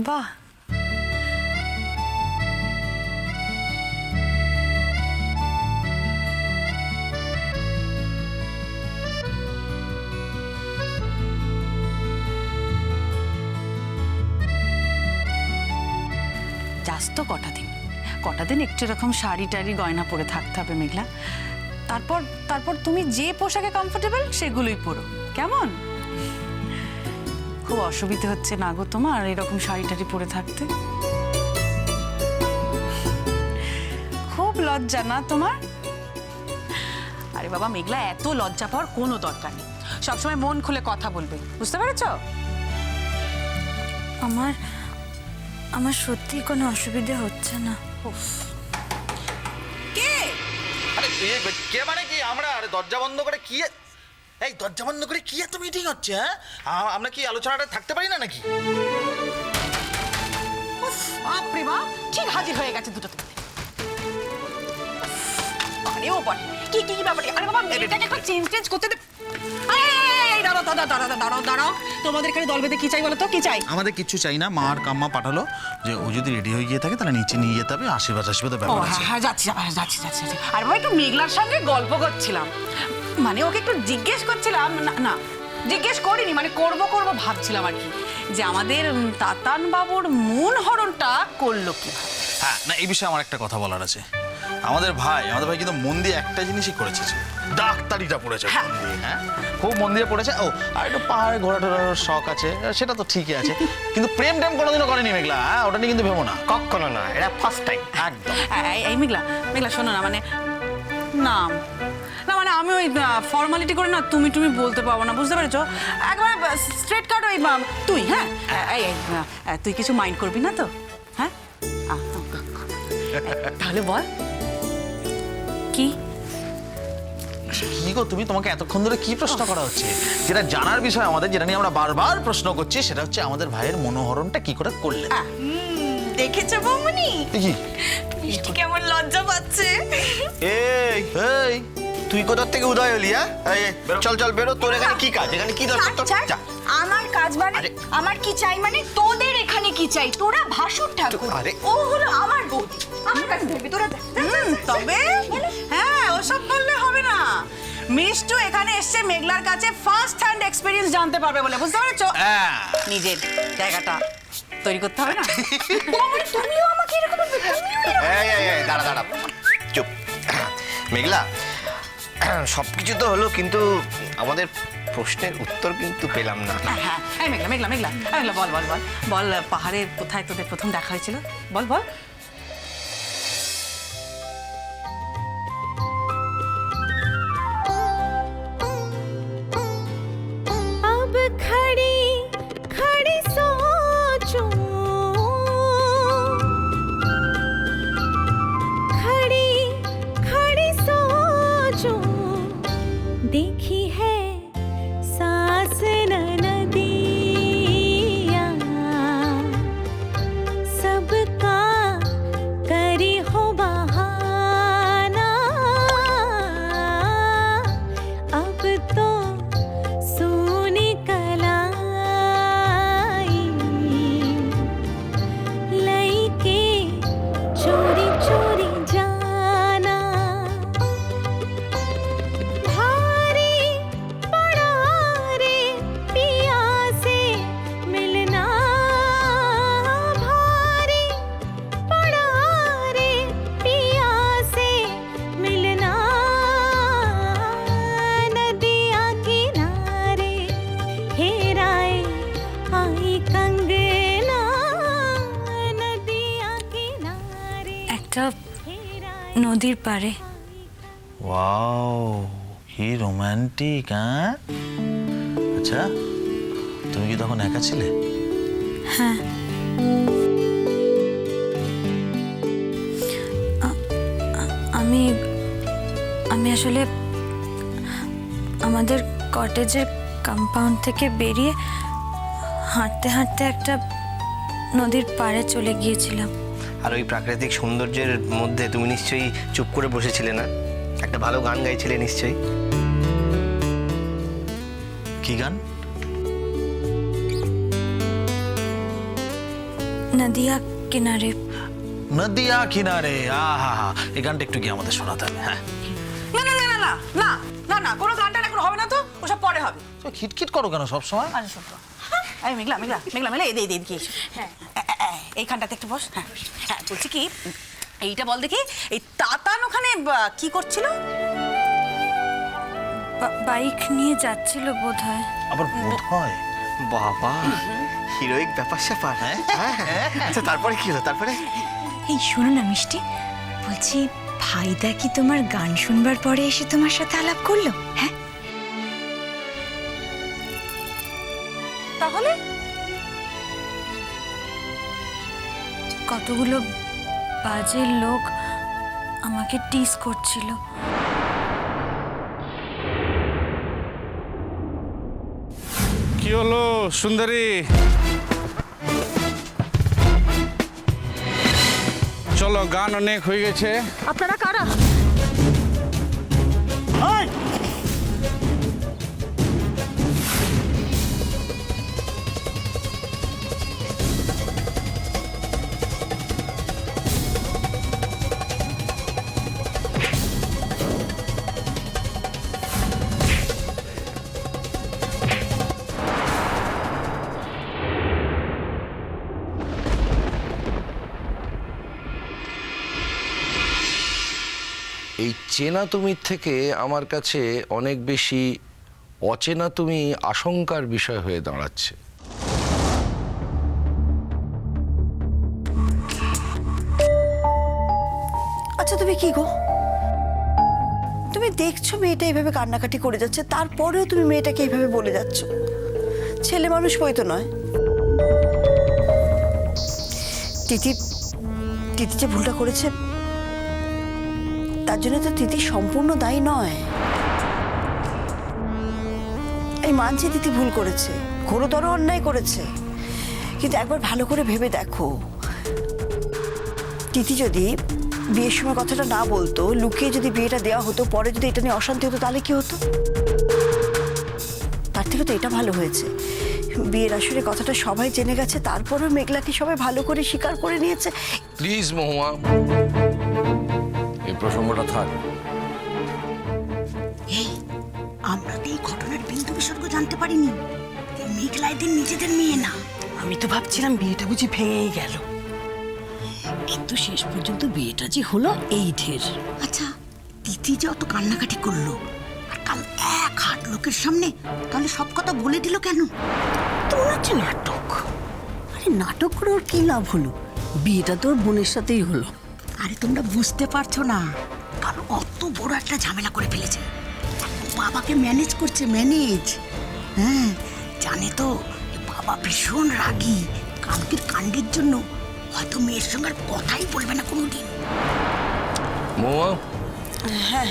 বাহ, যাস তো কটা দিন একটু এরকম শাড়ি টাড়ি গয়না পরে থাকতে হবে মেঘলা। তারপর তারপর তুমি যে পোশাকে কমফোর্টেবল সেগুলোই পরো, কেমন? খুব অসুবিধে হচ্ছে না গো তোমার এরকম শাড়ি টাড়ি পরে থাকতে? খুব লজ্জা না তোমার? আরে বাবা মেঘলা, এত লজ্জা পাওয়ার কোনো দরকার নেই, সবসময় মন খুলে কথা বলবে, বুঝতে পেরেছো? আমার সত্যি কোনো অসুবিধা হচ্ছে না। কে? আরে কে মানে কি? আমরা আরে দরজা বন্ধ করে কি এই দরজা বন্ধ করে কি এত মিটিং হচ্ছে? হ্যাঁ, আমরা কি আলোচনাটা থাকতে পারি না নাকি? বাপরে বাপ, ঠিক হাজির হয়ে গেছে দুটো তোমাদের। আরে ও বল, কি কি ব্যাপার? আরে বাবা মেয়েটাকে একটু চেঞ্জ করতে দে। এই দাঁড়াও, তোমাদের এখানে দল বেঁধে কি চাই বলো তো? কি চাই? আমাদের কিচ্ছু চাই না। মা আর কাম্মা পাঠালো যে ও যদি রেডি হয়ে গিয়ে থাকে তাহলে নিচে নিয়ে যেতে হবে, আশীর্বাদের ব্যাপার আছে। হ্যাঁ, যাচ্ছি। আর বাবা একটু মেঘলার সঙ্গে গল্প করছিলাম, মানে ওকে একটু জিজ্ঞেস করছিলাম, না জিজ্ঞেস করিনি, মানে করব ভাবছিলাম আর কি, যে আমাদের তাতান বাবুর মন হরণটা করলো কি। হ্যাঁ, না এই বিষয়ে আমার একটা কথা বলার আছে। আমাদের ভাই কিন্তু মন দিয়ে একটা জিনিসই করেছে, ডাক্তারিটা পড়েছে মন দিয়ে। হ্যাঁ, খুব মন দিয়ে পড়েছে। ও আর একটু পাহাড়ে ঘোরা টোরার শখ আছে, সেটা তো ঠিকই আছে, কিন্তু প্রেম কোনোদিনও করেনি মেঘলা। হ্যাঁ, ওটা নিয়ে কিন্তু ভেবো না, কখনো না, এটা ফার্স্ট টাইম। একদম। এই মেঘলা শোনো না, মানে মানে আমি ওই ফর্মালিটি করে না তুমি বলতে পারবো না, বুঝতে পেরেছো? একবারে স্ট্রেট কাট ওই তুই। হ্যাঁ, তুই কিছু মাইন্ড করবি না তো? হ্যাঁ, তাহলে বল কি কি গো তুমি, তোমাকে এতক্ষণ ধরে কি প্রশ্ন করা হচ্ছে? যেটা জানার বিষয় আমাদের, যেটা নিয়ে আমরা বারবার প্রশ্ন করছি, সেটা হচ্ছে আমাদের ভাইয়ের মনোহরণটা কি করে করলেন। দেখেছো বৌমনি কি মিষ্টি কেমন লজ্জা পাচ্ছে? এই এই তুই কোথা থেকে উদয় হলি? চল বেরো, তোর এখানে কি কাজ? এখানে কি দরকার তোর? ছাড়, যা। আমার কাজ মানে আরে। আমার কি চাই মানে তোদের এখানে কি চাই? তোরা ভাসুর ঠাকুর, আরে। ও হলো আমার বৌদি, আমার কাছে থাকবি তোরা। যা, যা, যা, যা। তবে হ্যাঁ, ওসব বললে হবে না। মিষ্টু এখানে এসছে মেঘলার কাছে ফার্স্ট হ্যান্ড এক্সপেরিয়েন্স জানতে পারবে বলে, বুঝতে পেরেছো? হ্যাঁ। নিজের জায়গাটা তৈরি করতে হবে না? বৌমনি, তুমিও আমাকে এরকম বলবে? তুমিও এরকম? এই দাঁড়া চুপ। মেঘলা, সবকিছু তো হলো, কিন্তু আমাদের প্রশ্নের উত্তর কিন্তু পেলাম না। হ্যাঁ, এই মেঘলা বল পাহাড়ে কোথায় তোদের প্রথম দেখা হয়েছিল? বল। अब खड़ी खड़ी सोचूं, खड़ी खड़ी सोचूं, देखी है सास नदिया, सबका करी हो बहाना, अब तो सोनी कलाई लईके चोरी चोरी जाना, भारी पड़ा रे पिया से मिलना, भारी पड़ा रे पिया से मिलना, नदिया किनारे हेराए आई कंगना, नदिया किनारे একটা নদীর পাড়ে। ওয়াও, কি রোমান্টিক। হ্যাঁ, আচ্ছা তুমি কি তখন একা ছিলে? হ্যাঁ, আমি আসলে আমাদের কটেজের কম্পাউন্ড থেকে বেরিয়ে হাঁটতে হাঁটতে একটা নদীর পাড়ে চলে গিয়েছিলাম। আর ওই প্রাকৃতিক সৌন্দর্যের মধ্যে তুমি নিশ্চয়ই চুপ করে বসেছিলে না? একটা ভালো গান গাইছিলে নিশ্চয়ই। কি গান? নদিয়া কিনারে। নদিয়া কিনারে, আহা হা, এই গানটা একটু গিয়ে আমাদের শোনাতে হবে। হ্যাঁ, না না না না না না না না কোনো গানটা এখন হবে না তো, ওসব পরে হবে। তো খিটখিট করো কেন সব সময়? আরে শোনো, এই মেঘলা মেঘলা মেঘলা মেঘলা এদিকে এসো। হ্যাঁ এইখানটাতে একটু বস। হ্যাঁ হ্যাঁ বলছি কি, এইটা বল দেখি, এই তাতান ওখানে কি করছিল? বাইক নিয়ে যাচ্ছিল বোধহয়। আবার বোধ হয়। বাবা, হিরোইক ব্যাপার স্যাপার। হ্যাঁ, আচ্ছা তারপরে কি হলো? তারপরে এই শোনো না মিষ্টি, বলছি ভাইদা কি তোমার গান শুনবার পরে এসে তোমার সাথে আলাপ করলো? হ্যাঁ তাহলে কতগুলো বাজে লোক আমাকে টিস করছিল। কি হলো সুন্দরী? চলো, গান অনেক হয়ে গেছে। আপনারা কারা? এই চেনা তুমির থেকে আমার কাছে অনেক বেশি অচেনা তুমি আশঙ্কার বিষয় হয়ে দাঁড়াচ্ছে। আচ্ছা তুমি কি গো, তুমি দেখছো মেয়েটা এইভাবে কান্নাকাটি করে যাচ্ছে, তারপরেও তুমি মেয়েটাকে এইভাবে বলে যাচ্ছ? ছেলে মানুষ বই তো নয়। তিথি তিথি যে ভুলটা করেছে তার জন্য তো তিথি সম্পূর্ণ দায়ী নয়। এই মানছি তিথি ভুল করেছে, ঘোরতর অন্যায় করেছে, কিন্তু একবার ভালো করে ভেবে দেখো, তিথি যদি বিয়ের সময় কথাটা না বলতো, লুকিয়ে যদি বিয়েটা দেওয়া হতো, পরে যদি এটা নিয়ে অশান্তি হতো, তাহলে কি হতো? তার থেকে তো এটা ভালো হয়েছে, বিয়ের আসলে কথাটা সবাই জেনে গেছে, তারপরেও মেঘলাকে সবাই ভালো করে স্বীকার করে নিয়েছে। প্লিজ মহুয়া, এই প্রসঙ্গটা থাক। এই আমরা তো এই ঘটনার বিন্দু বিসর্গ জানতে পারিনি। এই মেঘলা এদের নিজেদের মেয়ে না। আমি তো ভাবছিলাম বিয়েটা বুঝি ভেঙেই গেল, কিন্তু শেষ পর্যন্ত বিয়েটা যে হলো এই ঢের। আচ্ছা তিথি যে অত কান্নাকাটি করলো আর কাল এক হাট লোকের সামনে তাহলে সব কথা বলে দিল কেন? তো মনে হচ্ছে নাটক। আরে নাটক করে ওর কি লাভ হলো? বিয়েটা তোর বোনের সাথেই হলো। আরে তোমরা বুঝতে পারছো না, কারণ অত বড় একটা ঝামেলা করে ফেলেছে, বাবাকে ম্যানেজ করছে, ম্যানেজ। হ্যাঁ জানে তো বাবা ভীষণ রাগী, কালকের কাণ্ডের জন্য হয়তো মেয়ের সঙ্গে আর কথাই বলবে না কোনোদিন। মহুয়া, হ্যাঁ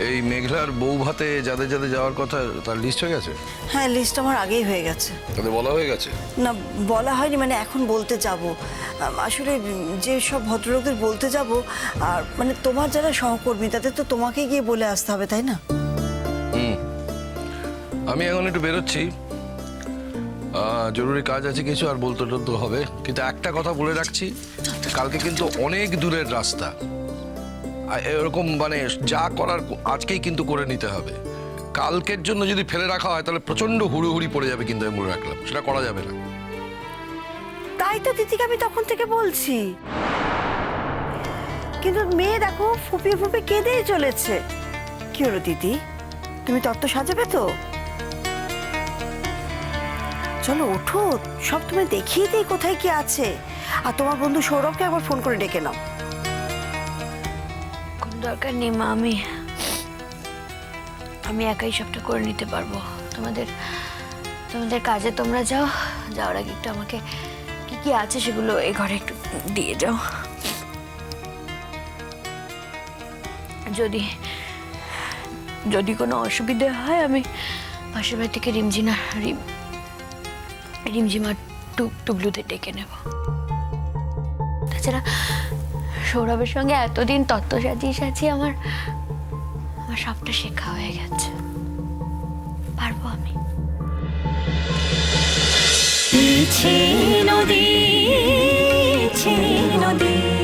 এই মেঘলার বউ ভাতে যাদের যাদের যাওয়ার কথা তার লিস্ট হয়ে গেছে? হ্যাঁ লিস্ট আমার আগেই হয়ে গেছে। তাদের বলা হয়ে গেছে? না বলা হয়নি, মানে এখন বলতে যাব। আসলে যে সব ভদ্রলোকদের বলতে যাব, আর মানে তোমার যারা সহকর্মী তাদের তো তোমাকে গিয়ে বলে আসতে হবে, তাই না? আমি এখন একটু বেরোচ্ছি, জরুরি কাজ আছে কিছু, আর বলতে টলতে হবে, কিন্তু একটা কথা বলে রাখছি, কালকে কিন্তু অনেক দূরের রাস্তা, এরকম মানে যা করার আজকেই কিন্তু করে নিতে হবে। কালকের জন্য যদি ফেলে রাখা হয় তাহলে প্রচন্ড হুড়োহুড়ি পড়ে যাবে, কিন্তু আমি বলে রাখলাম সেটা করা যাবে না। তাই তো দিদিকে আমি তখন থেকে বলছি, কিন্তু মেয়ে দেখো ফুপিয়ে ফুপিয়ে কেঁদেই চলেছে। কি হলো দিদি, তুমি তত্ত্ব সাজাবে তো? চলো ওঠো, সব তুমি দেখিয়ে দিই কোথায় কি আছে, আর তোমার বন্ধু সৌরভকে একবার ফোন করে ডেকে নাও। কোনো দরকার নেই মা, আমি একাই সবটা করে নিতে পারবো। তোমাদের কাজে তোমরা যাওয়ার আগে একটু আমাকে কি কি আছে সেগুলো এই ঘরে একটু দিয়ে যাও। যদি কোনো অসুবিধা হয় আমি পাশের বাড়ি থেকে রিমঝিমা টুবলুতে ডেকে নেব। তাছাড়া সৌরভের সঙ্গে এতদিন তত্ত্ব সাজিয়ে আমার সবটা শেখা হয়ে গেছে, পারবো আমি। নদী নদী।